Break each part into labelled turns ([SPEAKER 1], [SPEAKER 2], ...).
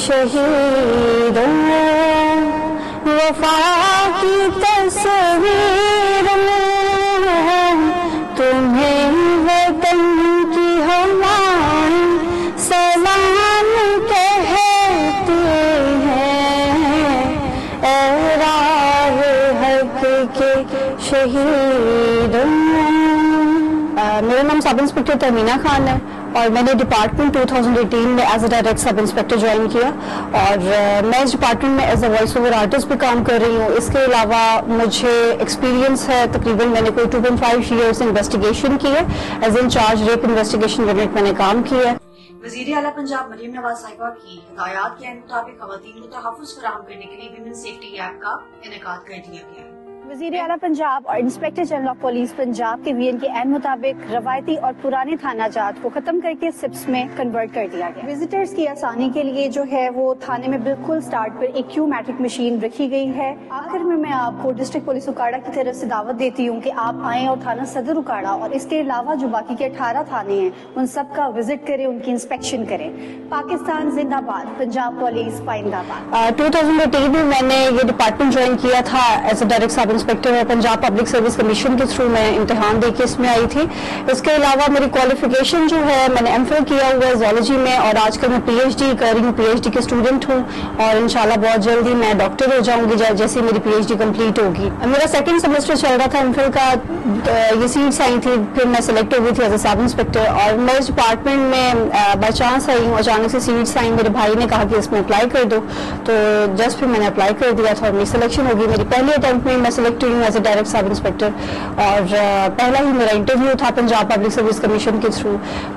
[SPEAKER 1] शहीदों वफा की तस्वीर में तुम्हें वतन की हवाएं सलाम कहती हैं। ऐ राहे हक के शहीदों। मेरा नाम सब इंस्पेक्टर तमीना खान है और मैंने डिपार्टमेंट 2018 में as a direct sub inspector join किया और मैं इस डिपार्टमेंट में as a voice over artist भी काम कर रही हूँ। इसके अलावा मुझे एक्सपीरियंस है, तकरीबन मैंने कोई 2.5 ईयर्स इन्वेस्टिगेशन की है। As in charge rape investigation unit मैंने काम किया है।
[SPEAKER 2] वज़ीर आला पंजाब मरियम नवाज साहिबा की हिदायत के मुताबिक खवातीन को तहफ़्फ़ुज़ फराहम करने के लिए विमेन सेफ्टी ऐप का इनेकाद कर दिया गया है।
[SPEAKER 3] वज़ीर आला पंजाब और inspector general of police Punjab के वीएन के ऐन मुताबिक रवायती और पुराने थाना जात को खत्म करके सिप्स में कन्वर्ट कर दिया गया। विजिटर्स की आसानी के लिए जो है वो थाने में बिल्कुल स्टार्ट पर एक क्यू मैट्रिक मशीन रखी गई है। आखिर में मैं आपको डिस्ट्रिक्ट पुलिस उकाड़ा की तरफ से दावत देती हूँ कि आप आएँ और थाना सदर उकाड़ा और इसके अलावा जो बाकी के 18 थाने हैं उन सब का विजिट करें, उनकी इंस्पेक्शन करें। पाकिस्तान जिंदाबाद, पंजाब पुलिस पाइंदाबाद।
[SPEAKER 1] 2018 में मैंने ये डिपार्टमेंट ज्वाइन किया था as a direct sub inspector है। पंजाब पब्लिक सर्विस कमीशन के थ्रू मैं इम्तिहान देके इसमें आई थी। इसके अलावा मेरी क्वालिफिकेशन जो है, मैंने एमफिल किया हुआ है ज़ूलॉजी में और आजकल मैं पीएचडी कर रही हूँ, पीएचडी के स्टूडेंट हूँ और इंशाल्लाह बहुत जल्दी मैं डॉक्टर हो जाऊंगी जैसे मेरी पीएचडी कंप्लीट होगी। मेरा सेकंड सेमेस्टर चल रहा था एमफिल का, ये सीट्स आई थी, फिर मैं सिलेक्ट हो गई थी एज अ सब इंस्पेक्टर और मैं इस डिपार्टमेंट में बाई चांस आई हूँ। अचानक से सीट्स आई, मेरे भाई ने कहा कि इसमें अप्लाई कर दो, तो जस्ट फिर मैंने अप्लाई कर दिया था और मेरी सिलेक्शन होगी। मेरी पहले अटेम्प्ट में मैं सिलेक्ट हुई हूँ as a direct sub inspector और पहला ही मेरा इंटरव्यू था पंजाब पब्लिक सर्विस कमीशन के थ्रू,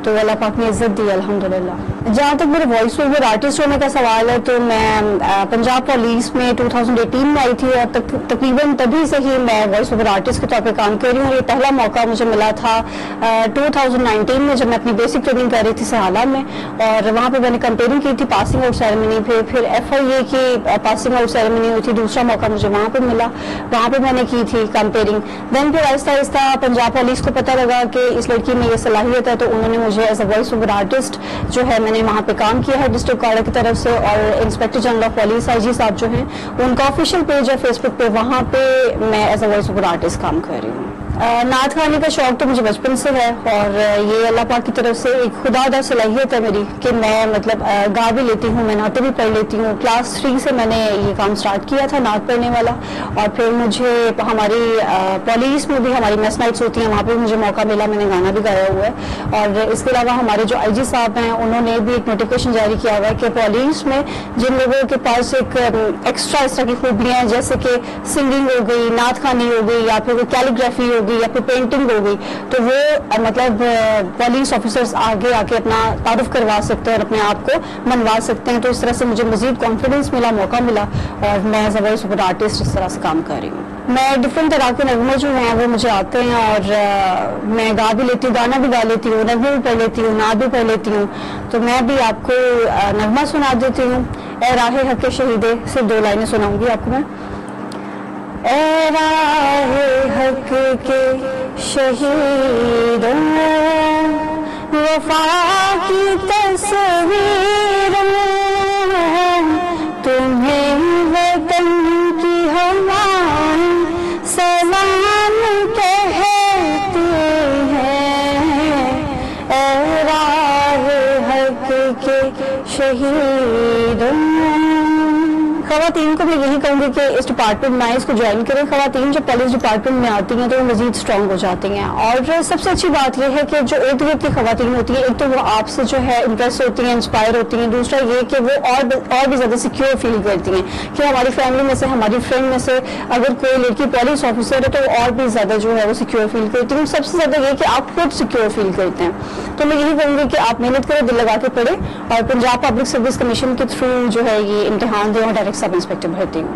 [SPEAKER 1] तो अल्लाह पाक ने इज्जत दी अल्हम्दुलिल्लाह। जहाँ तक मेरे वॉइस ओवर आर्टिस्ट होने का सवाल है तो मैं पंजाब पुलिस में 2018 में आई थी और तकरीबन तभी से ही मैं वॉइस ओवर आर्टिस्ट के तौर पर काम कर रही हूँ। ये पहला मौका मुझे मिला था 2019 में जब मैं अपनी बेसिक ट्रेनिंग कर रही थी सहाला में और वहाँ पे मैंने कंपेयरिंग की थी, पासिंग आउट सेरेमनी फिर FIA की पासिंग आउट सेरेमनी हुई थी। दूसरा मौका मुझे वहाँ पे मिला, वहाँ पे मैंने की थी कंपेयरिंग। देन फिर आहिस्ता आहिस्ता पंजाब पुलिस को पता लगा कि इस लड़की में ये सलाहियत है, तो उन्होंने मुझे as a voice over artist जो है मैंने वहाँ पे काम किया है डिस्ट्रिक्ट उकाड़ा की तरफ से। और inspector general of police IG साहब जो हैं उनका ऑफिशियल पेज है फेसबुक पे, वहाँ पे मैं as a voice over artist काम कर रही हूँ। नात गाने का शौक तो मुझे बचपन से है और ये अल्लाह पाक की तरफ से एक खुदादा सलाहियत है मेरी कि मैं मतलब गा भी लेती हूँ, मैं नाते भी पढ़ लेती हूँ। क्लास 3 से मैंने ये काम स्टार्ट किया था नात पढ़ने वाला और फिर मुझे हमारी पुलिस में भी हमारी मेस नाइट्स होती हैं, वहाँ पे मुझे मौका मिला, मैंने गाना भी गाया हुआ है। और इसके अलावा हमारे जो IG साहब हैं उन्होंने भी एक नोटिफिकेशन जारी किया हुआ है कि पुलिस में जिन लोगों के पास एक एक्स्ट्रा इस तरह की खूबियाँ हैं जैसे कि सिंगिंग हो गई, नात खानी हो गई या फिर कैलीग्राफी हो गई या फिर पेंटिंग हो गई, तो वो मतलब पुलिस ऑफिसर्स आगे आके अपना तारुफ करवा सकते हैं और अपने आप को मनवा सकते हैं। तो इस तरह से मुझे मजीद कॉन्फिडेंस मिला, मौका मिला और मैं as a voice over artist इस तरह से काम कर रही हूँ। मैं डिफरेंट तरह के नगमे जो हैं वो मुझे आते हैं और मैं गा भी लेती हूँ, गाना भी गा लेती हूँ, नगमे भी पढ़ लेती हूँ, नात भी पढ़ लेती हूँ। तो मैं भी आपको नगमा सुना देती हूँ। ऐ राहे हक के शहीदे, सिर्फ 2 लाइनें सुनाऊंगी आपको मैं। ऐ राहे हक के शहीदों वफा की तस्वीर में तुम्हें वतन की हवाएं सलाम कहती हैं। ऐ राहे हक के शहीदों। खवातीन को मैं यही कहूँगी कि इस डिपार्टमेंट में इसको ज्वाइन करें। खवातीन जो पुलिस डिपार्टमेंट में आती हैं तो वो मजीद स्ट्रॉन्ग हो जाती हैं और सबसे अच्छी बात यह है कि जो इर्द गिर्द की खवातीन होती हैं, एक तो वो आपसे जो है इंप्रेस होती हैं, इंस्पायर होती हैं, दूसरा ये कि वो और भी ज़्यादा सिक्योर फील करती हैं कि हमारी फैमिली में से, हमारी फ्रेंड में से अगर कोई लड़की पुलिस ऑफिसर है तो और भी ज़्यादा जो है वो सिक्योर फील करती हैं। सबसे ज़्यादा ये कि आप खुद सिक्योर फील करते हैं। तो मैं यही कहूँगी कि आप मेहनत करें, दिल लगा के पढ़ें और पंजाब पब्लिक सर्विस कमीशन के थ्रू जो है ये इम्तिहान दें और डायरेक्ट सब इंस्पेक्टर भर्ती हूँ।